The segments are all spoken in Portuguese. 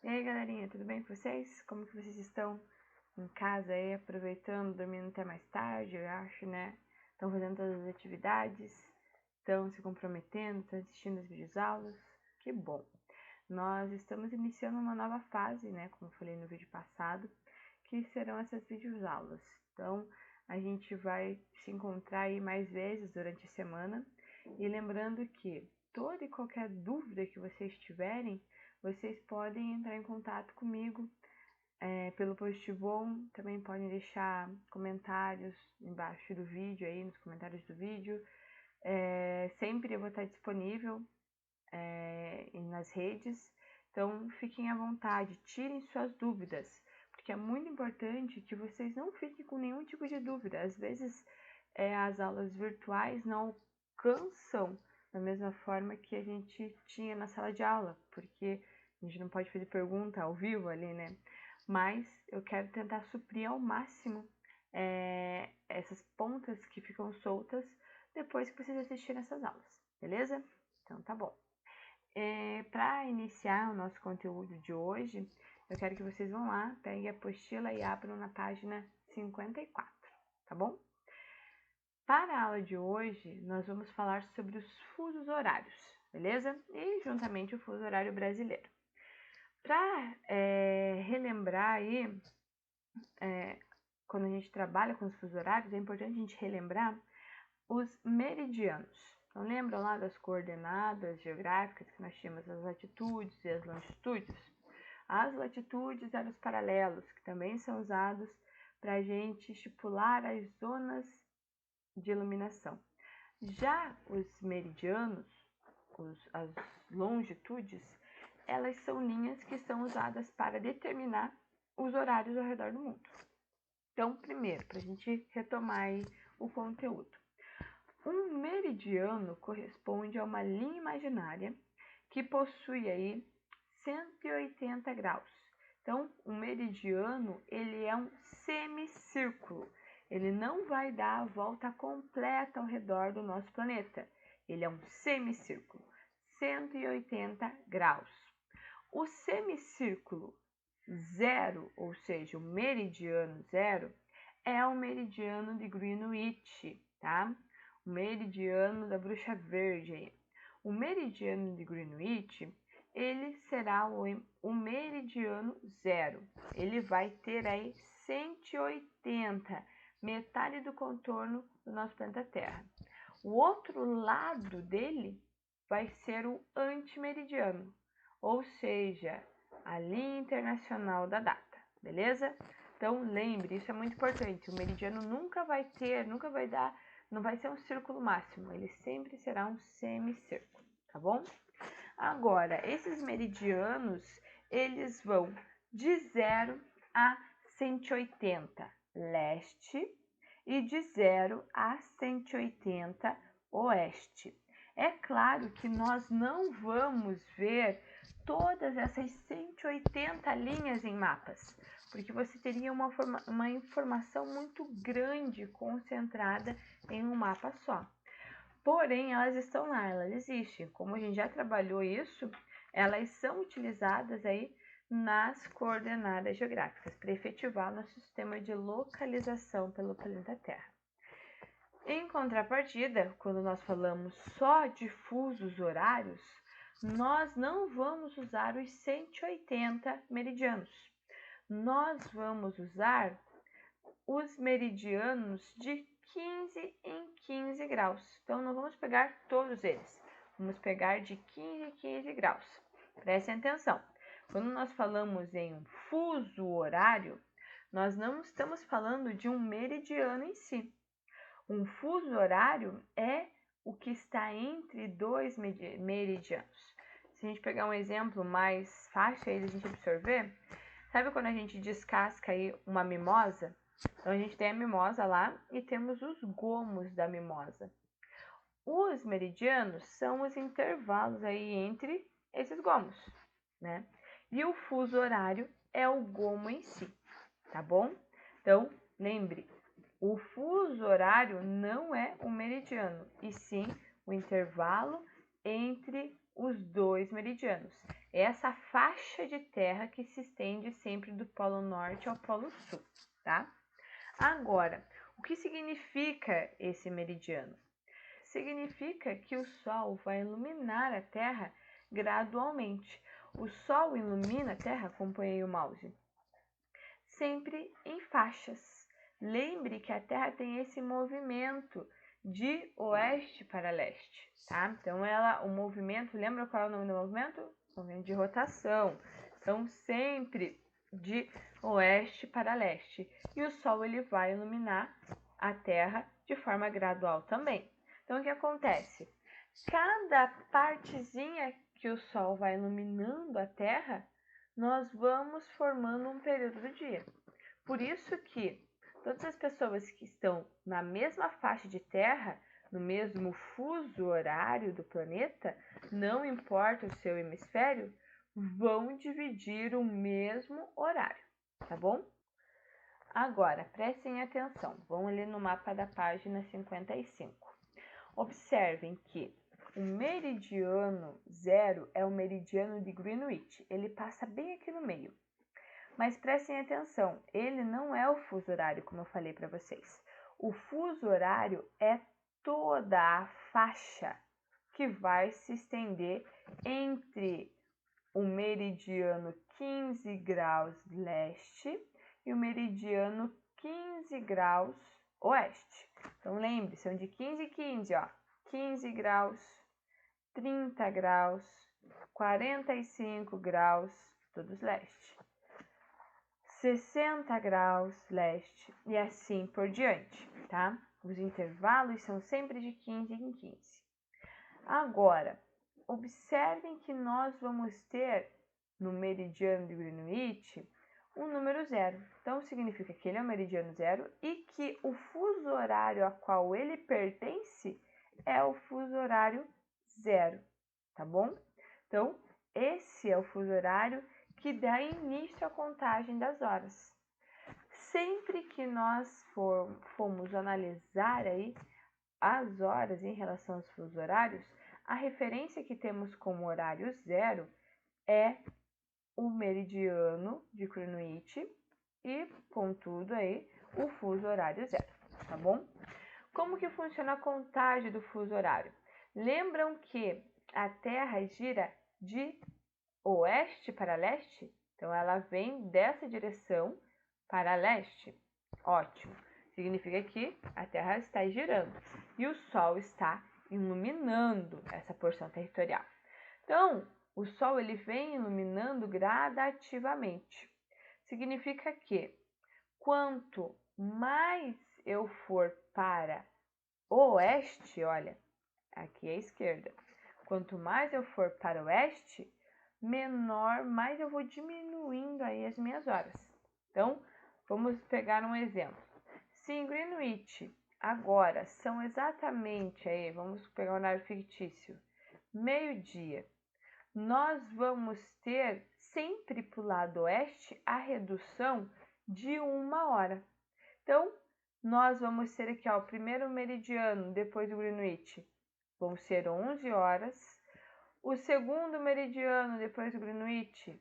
E aí, galerinha, tudo bem com vocês? Como que vocês estão em casa aí, aproveitando, dormindo até mais tarde, eu acho, né? Estão fazendo todas as atividades, estão se comprometendo, estão assistindo as videoaulas. Que bom! Nós estamos iniciando uma nova fase, né? Como eu falei no vídeo passado, que serão essas videoaulas. Então, a gente vai se encontrar aí mais vezes durante a semana. E lembrando que toda e qualquer dúvida que vocês tiverem, vocês podem entrar em contato comigo pelo Postibon, também podem deixar comentários embaixo do vídeo, aí nos comentários do vídeo. Sempre eu vou estar disponível nas redes, então fiquem à vontade, tirem suas dúvidas, porque é muito importante que vocês não fiquem com nenhum tipo de dúvida. Às vezes as aulas virtuais não alcançam da mesma forma que a gente tinha na sala de aula, porque a gente não pode fazer pergunta ao vivo ali, né? Mas eu quero tentar suprir ao máximo essas pontas que ficam soltas depois que vocês assistirem essas aulas, beleza? Então tá bom. Para iniciar o nosso conteúdo de hoje, eu quero que vocês vão lá, peguem a apostila e abram na página 54, tá bom? Para a aula de hoje, nós vamos falar sobre os fusos horários, beleza? E juntamente o fuso horário brasileiro. Para relembrar aí, quando a gente trabalha com os fusos horários, é importante a gente relembrar os meridianos. Então, lembram lá das coordenadas geográficas que nós tínhamos as latitudes e as longitudes? As latitudes eram os paralelos, que também são usados para a gente estipular as zonas de iluminação. Já os meridianos, as longitudes, elas são linhas que são usadas para determinar os horários ao redor do mundo. Então, primeiro, para a gente retomar aí o conteúdo. Um meridiano corresponde a uma linha imaginária que possui aí 180 graus. Então, um meridiano, ele é um semicírculo. Ele não vai dar a volta completa ao redor do nosso planeta. Ele é um semicírculo, 180 graus. O semicírculo zero, ou seja, o meridiano zero, é o meridiano de Greenwich, tá? O meridiano da Bruxa Verde. O meridiano de Greenwich, ele será o meridiano zero. Ele vai ter aí 180, metade do contorno do nosso planeta Terra. O outro lado dele vai ser o antimeridiano, ou seja, a linha internacional da data, beleza? Então lembre, isso é muito importante, o meridiano nunca vai dar, não vai ser um círculo máximo, ele sempre será um semicírculo, tá bom? Agora, esses meridianos, eles vão de 0 a 180 leste e de 0 a 180 oeste. É claro que nós não vamos ver todas essas 180 linhas em mapas, porque você teria uma informação muito grande concentrada em um mapa só. Porém, elas estão lá, elas existem. Como a gente já trabalhou isso, elas são utilizadas aí nas coordenadas geográficas para efetivar nosso sistema de localização pelo planeta Terra. Em contrapartida, quando nós falamos só de fusos horários, nós não vamos usar os 180 meridianos. Nós vamos usar os meridianos de 15 em 15 graus. Então, não vamos pegar todos eles. Vamos pegar de 15 em 15 graus. Prestem atenção. Quando nós falamos em um fuso horário, nós não estamos falando de um meridiano em si. Um fuso horário é o que está entre dois meridianos. Se a gente pegar um exemplo mais fácil aí de a gente absorver, sabe quando a gente descasca aí uma mimosa? Então, a gente tem a mimosa lá e temos os gomos da mimosa. Os meridianos são os intervalos aí entre esses gomos, né? E o fuso horário é o gomo em si, tá bom? Então, lembre, o fuso horário não é um meridiano, e sim o intervalo entre os dois meridianos. É essa faixa de terra que se estende sempre do Polo Norte ao Polo Sul, tá? Agora, o que significa esse meridiano? Significa que o Sol vai iluminar a Terra gradualmente. O Sol ilumina a Terra, acompanhei o mouse, sempre em faixas. Lembre que a Terra tem esse movimento de oeste para leste, tá? Então, o movimento, lembra qual é o nome do movimento? Movimento de rotação. Então, sempre de oeste para leste. E o Sol, ele vai iluminar a Terra de forma gradual também. Então, o que acontece? Cada partezinha que o Sol vai iluminando a Terra, nós vamos formando um período do dia. Por isso que todas as pessoas que estão na mesma faixa de terra, no mesmo fuso horário do planeta, não importa o seu hemisfério, vão dividir o mesmo horário, tá bom? Agora, prestem atenção, vão ler no mapa da página 55. Observem que o meridiano 0 é o meridiano de Greenwich, ele passa bem aqui no meio. Mas prestem atenção, ele não é o fuso horário, como eu falei para vocês. O fuso horário é toda a faixa que vai se estender entre o meridiano 15 graus leste e o meridiano 15 graus oeste. Então, lembre, são de 15 e 15, ó. 15 graus, 30 graus, 45 graus, todos leste. 60 graus leste e assim por diante, tá? Os intervalos são sempre de 15 em 15. Agora, observem que nós vamos ter no meridiano de Greenwich um número 0. Então, significa que ele é o meridiano 0 e que o fuso horário a qual ele pertence é o fuso horário 0, tá bom? Então, esse é o fuso horário que dá início à contagem das horas. Sempre que nós formos analisar aí as horas em relação aos fusos horários, a referência que temos como horário 0 é o meridiano de Greenwich e, contudo, aí, o fuso horário 0, tá bom? Como que funciona a contagem do fuso horário? Lembram que a Terra gira de oeste para leste? Então, ela vem dessa direção para leste. Ótimo. Significa que a Terra está girando e o Sol está iluminando essa porção territorial. Então, o Sol ele vem iluminando gradativamente. Significa que quanto mais eu for para o oeste, olha, aqui é a esquerda. Quanto mais eu for para o oeste, mais eu vou diminuindo aí as minhas horas. Então, vamos pegar um exemplo. Se em Greenwich agora são exatamente aí, vamos pegar um horário fictício, meio-dia, nós vamos ter sempre para o lado oeste a redução de 1 hora. Então, nós vamos ter aqui ó, o primeiro meridiano depois do Greenwich, vão ser 11 horas. O segundo meridiano depois do Greenwich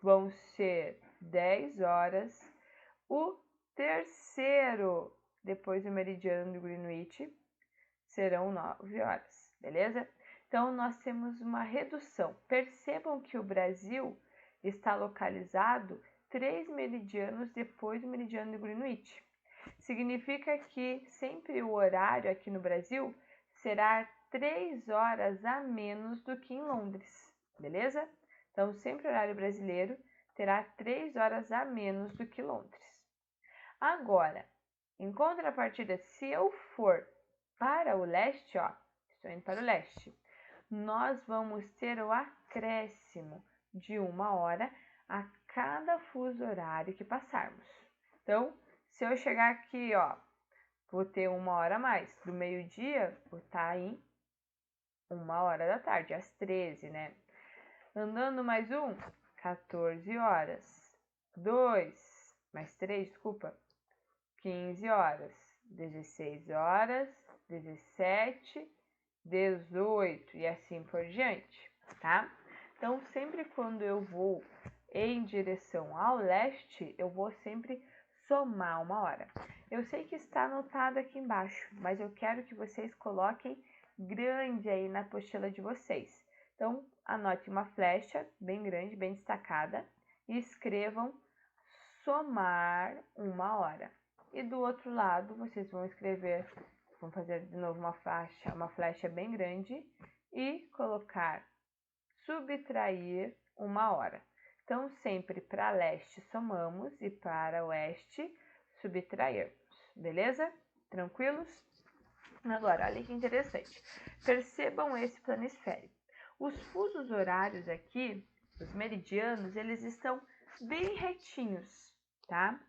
vão ser 10 horas. O terceiro depois do meridiano do Greenwich serão 9 horas, beleza? Então, nós temos uma redução. Percebam que o Brasil está localizado 3 meridianos depois do meridiano de Greenwich. Significa que sempre o horário aqui no Brasil será 3 horas a menos do que em Londres, beleza? Então, sempre o horário brasileiro terá 3 horas a menos do que Londres. Agora, em contrapartida, se eu for para o leste, ó, estou indo para o leste, nós vamos ter o acréscimo de 1 hora a cada fuso horário que passarmos. Então, se eu chegar aqui, ó, vou ter 1 hora a mais. Do meio-dia, vou estar em 1 hora da tarde, às 13, né? Andando mais 14 horas. 2, mais 3, desculpa, 15 horas. 16 horas, 17, 18 e assim por diante, tá? Então, sempre quando eu vou em direção ao leste, eu vou sempre somar 1 hora. Eu sei que está anotado aqui embaixo, mas eu quero que vocês coloquem grande aí na apostila de vocês. Então, anote uma flecha bem grande, bem destacada, e escrevam somar 1 hora. E do outro lado, vocês vão escrever, vão fazer de novo uma flecha bem grande e colocar subtrair 1 hora. Então, sempre para leste somamos e para oeste subtrairmos, beleza? Tranquilos? Agora, olha que interessante. Percebam esse planisfério. Os fusos horários aqui, os meridianos, eles estão bem retinhos, tá?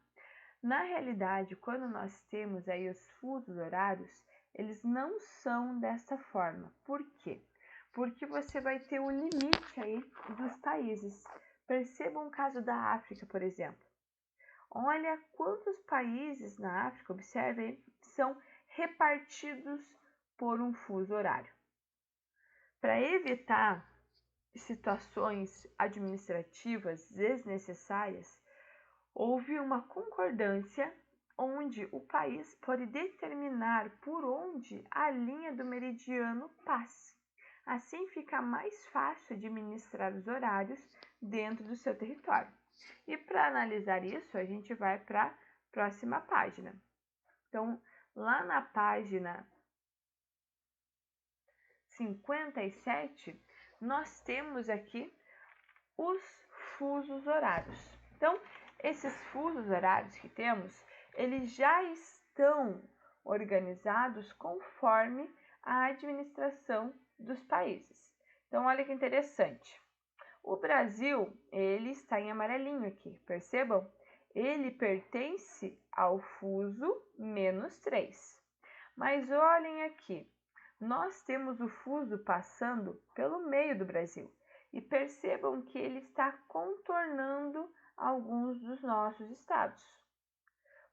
Na realidade, quando nós temos aí os fusos horários, eles não são dessa forma. Por quê? Porque você vai ter o limite aí dos países. Percebam o caso da África, por exemplo. Olha quantos países na África, observem, são repartidos por um fuso horário. Para evitar situações administrativas desnecessárias, houve uma concordância onde o país pode determinar por onde a linha do meridiano passe. Assim fica mais fácil administrar os horários dentro do seu território. E para analisar isso, a gente vai para a próxima página. Então, lá na página 57, nós temos aqui os fusos horários. Então, esses fusos horários que temos, eles já estão organizados conforme a administração dos países. Então, olha que interessante. O Brasil, ele está em amarelinho aqui, percebam? Ele pertence ao fuso -3. Mas olhem aqui, nós temos o fuso passando pelo meio do Brasil. E percebam que ele está contornando alguns dos nossos estados.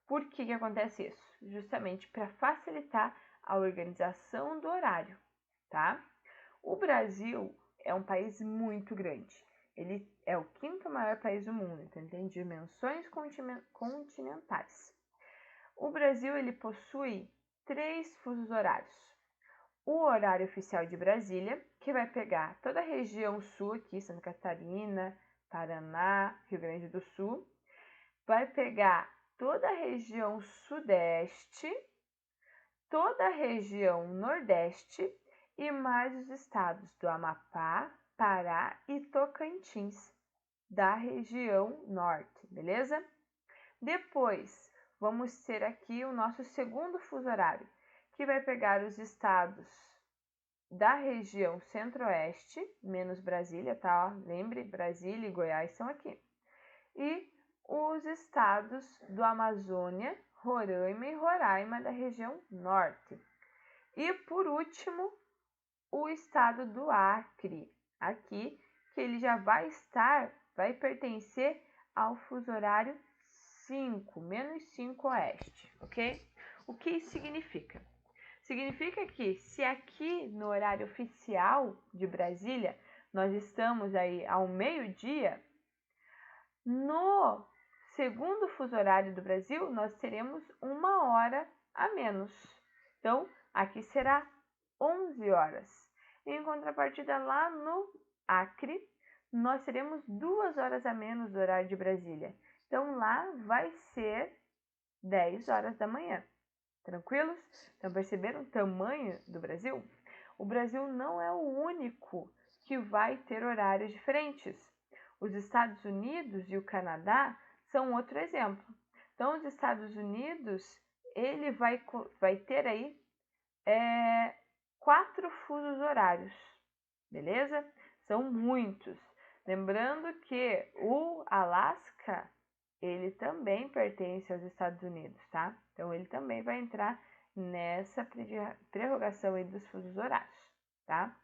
Por que acontece isso? Justamente para facilitar a organização do horário, tá? O Brasil é um país muito grande. Ele é o 5º maior país do mundo, então ele tem dimensões continentais. O Brasil ele possui 3 fusos horários. O horário oficial de Brasília, que vai pegar toda a região sul aqui, Santa Catarina, Paraná, Rio Grande do Sul. Vai pegar toda a região sudeste, toda a região nordeste e mais os estados do Amapá, Pará e Tocantins, da região norte, beleza? Depois, vamos ter aqui o nosso segundo fuso horário, que vai pegar os estados da região centro-oeste, menos Brasília, tá? Ó, lembre, Brasília e Goiás são aqui. E os estados do Amazônia, Roraima e Roraima da região norte. E por último, o estado do Acre, aqui, que ele já vai pertencer ao fuso horário 5, -5 oeste, ok? O que isso significa? Significa que se aqui no horário oficial de Brasília nós estamos aí ao meio-dia, no segundo fuso horário do Brasil nós teremos 1 hora a menos. Então, aqui será 11 horas. Em contrapartida, lá no Acre, nós teremos 2 horas a menos do horário de Brasília. Então, lá vai ser 10 horas da manhã. Tranquilos? Então, perceberam o tamanho do Brasil? O Brasil não é o único que vai ter horários diferentes. Os Estados Unidos e o Canadá são outro exemplo. Então, os Estados Unidos, ele vai ter aí 4 fusos horários, beleza? São muitos. Lembrando que o Alasca, ele também pertence aos Estados Unidos, tá? Então, ele também vai entrar nessa prerrogação aí dos fusos horários, tá?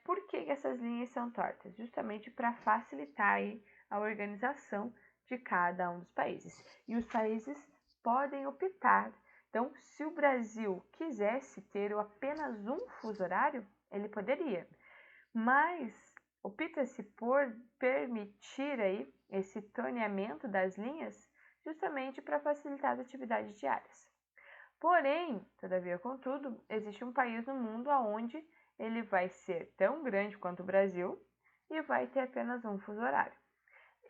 Por que essas linhas são tortas? Justamente para facilitar aí a organização de cada um dos países. E os países podem optar. Então, se o Brasil quisesse ter apenas um fuso horário, ele poderia. Mas opta-se por permitir aí esse toneamento das linhas justamente para facilitar as atividades diárias. Porém, todavia, contudo, existe um país no mundo onde ele vai ser tão grande quanto o Brasil e vai ter apenas um fuso horário.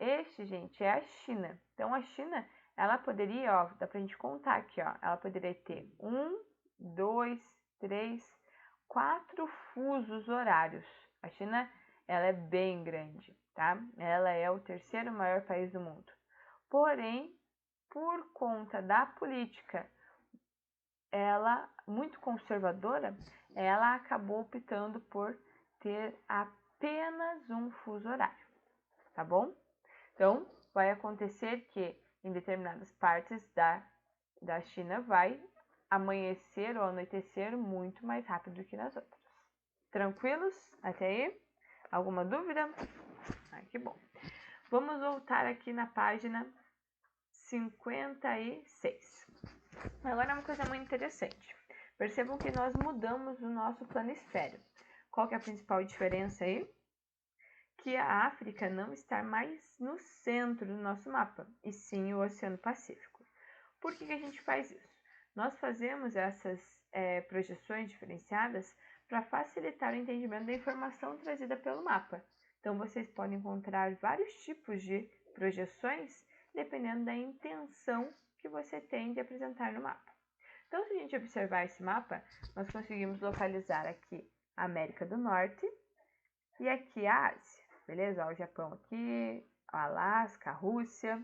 Este, gente, é a China. Então, a China, ela poderia, ó, dá pra gente contar aqui, ó, ela poderia ter 1, 2, 3, 4 fusos horários. A China, ela é bem grande, tá? Ela é o terceiro maior país do mundo. Porém, por conta da política, ela muito conservadora, ela acabou optando por ter apenas um fuso horário, tá bom? Então, vai acontecer que em determinadas partes da China vai amanhecer ou anoitecer muito mais rápido que nas outras. Tranquilos? Até aí? Alguma dúvida? Ai, que bom. Vamos voltar aqui na página 56. Agora é uma coisa muito interessante. Percebam que nós mudamos o nosso planisfério. Qual que é a principal diferença aí? Que a África não está mais no centro do nosso mapa, e sim o Oceano Pacífico. Por que a gente faz isso? Nós fazemos essas projeções diferenciadas para facilitar o entendimento da informação trazida pelo mapa. Então, vocês podem encontrar vários tipos de projeções dependendo da intenção que você tem de apresentar no mapa. Então, se a gente observar esse mapa, nós conseguimos localizar aqui a América do Norte e aqui a Ásia, beleza? Ó, o Japão aqui, o Alasca, a Rússia.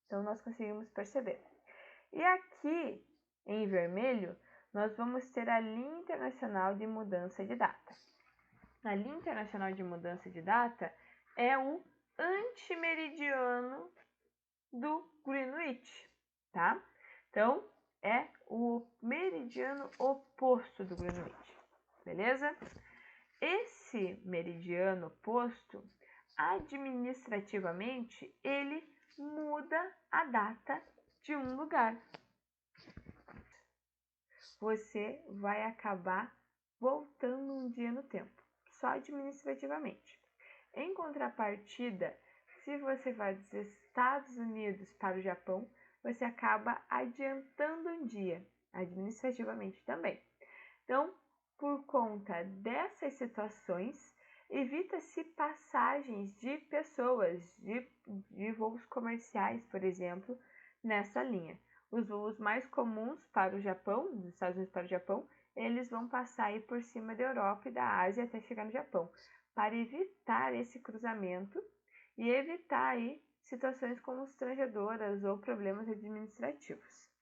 Então, nós conseguimos perceber. E aqui, em vermelho, nós vamos ter a linha internacional de mudança de data. A linha internacional de mudança de data é o antimeridiano do Greenwich, tá? Então, é o meridiano oposto do Greenwich, beleza? Esse meridiano oposto, administrativamente, ele muda a data de um lugar. Você vai acabar voltando um dia no tempo, só administrativamente. Em contrapartida, se você vai dos Estados Unidos para o Japão, você acaba adiantando um dia, administrativamente também. Então, por conta dessas situações, evita-se passagens de pessoas, de voos comerciais, por exemplo, nessa linha. Os voos mais comuns para o Japão, dos Estados Unidos para o Japão, eles vão passar aí por cima da Europa e da Ásia até chegar no Japão, para evitar esse cruzamento e evitar aí situações constrangedoras ou problemas administrativos.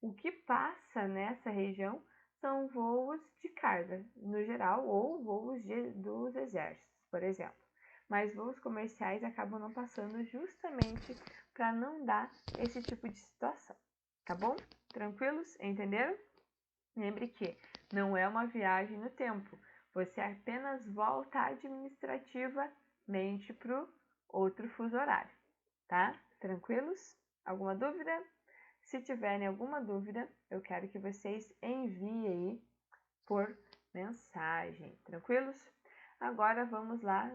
O que passa nessa região são voos de carga, no geral, ou voos dos exércitos, por exemplo. Mas voos comerciais acabam não passando justamente para não dar esse tipo de situação. Tá bom? Tranquilos? Entenderam? Lembre que não é uma viagem no tempo. Você apenas volta administrativamente para o outro fuso horário. Tá? Tranquilos? Alguma dúvida? Se tiverem alguma dúvida, eu quero que vocês enviem aí por mensagem, tranquilos? Agora vamos lá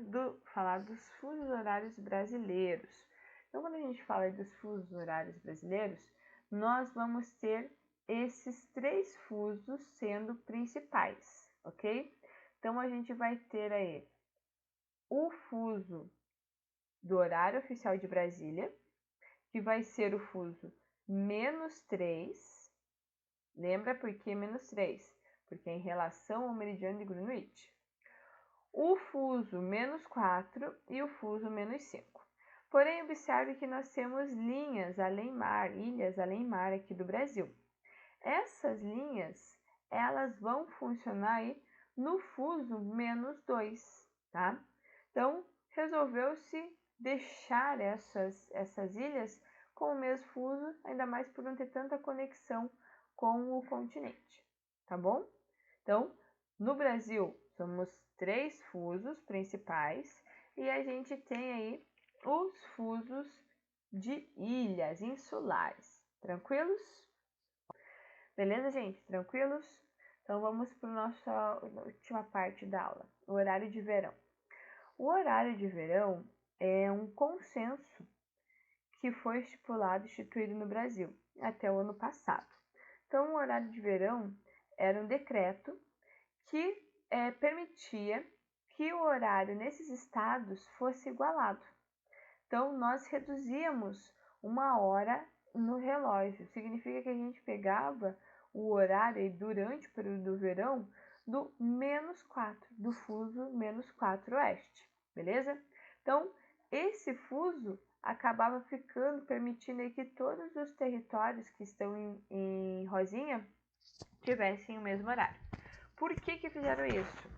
falar dos fusos horários brasileiros. Então, quando a gente fala dos fusos horários brasileiros, nós vamos ter esses 3 fusos sendo principais, ok? Então, a gente vai ter aí o fuso do horário oficial de Brasília, que vai ser o fuso -3. Lembra por que -3? Porque é em relação ao meridiano de Greenwich. O fuso -4 e o fuso -5. Porém, observe que nós temos linhas além-mar, ilhas além-mar aqui do Brasil. Essas linhas, elas vão funcionar aí no fuso -2, tá? Então, resolveu-se deixar essas ilhas com o mesmo fuso, ainda mais por não ter tanta conexão com o continente, tá bom? Então, no Brasil, somos 3 fusos principais e a gente tem aí os fusos de ilhas insulares. Tranquilos? Beleza, gente? Tranquilos? Então, vamos para a nossa última parte da aula, o horário de verão. O horário de verão é um consenso que foi instituído no Brasil até o ano passado. Então, o horário de verão era um decreto que permitia que o horário nesses estados fosse igualado. Então, nós reduzíamos 1 hora no relógio. Significa que a gente pegava o horário aí, durante o período do verão do -4, do fuso -4 oeste, beleza? Então, esse fuso acabava permitindo aí que todos os territórios que estão em rosinha tivessem o mesmo horário. Por que fizeram isso?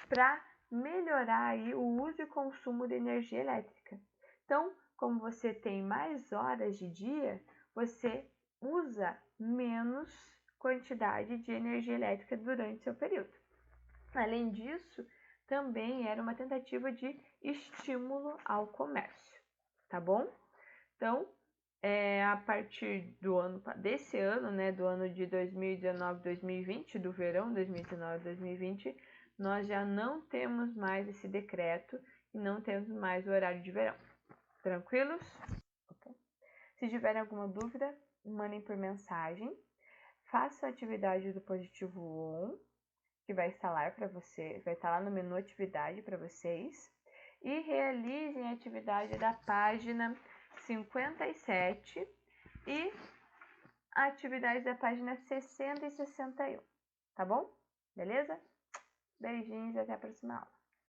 Para melhorar aí o uso e consumo de energia elétrica. Então, como você tem mais horas de dia, você usa menos quantidade de energia elétrica durante seu período. Além disso, também era uma tentativa de estímulo ao comércio, tá bom? Então, a partir desse ano, né, do ano de 2019-2020, do verão 2019-2020, nós já não temos mais esse decreto e não temos mais o horário de verão. Tranquilos? Okay. Se tiverem alguma dúvida, mandem por mensagem. Façam a atividade do positivo on, que vai estar lá para você, vai estar lá no menu atividade para vocês. E realizem a atividade da página 57 e a atividade da página 60 e 61, tá bom? Beleza? Beijinhos e até a próxima aula.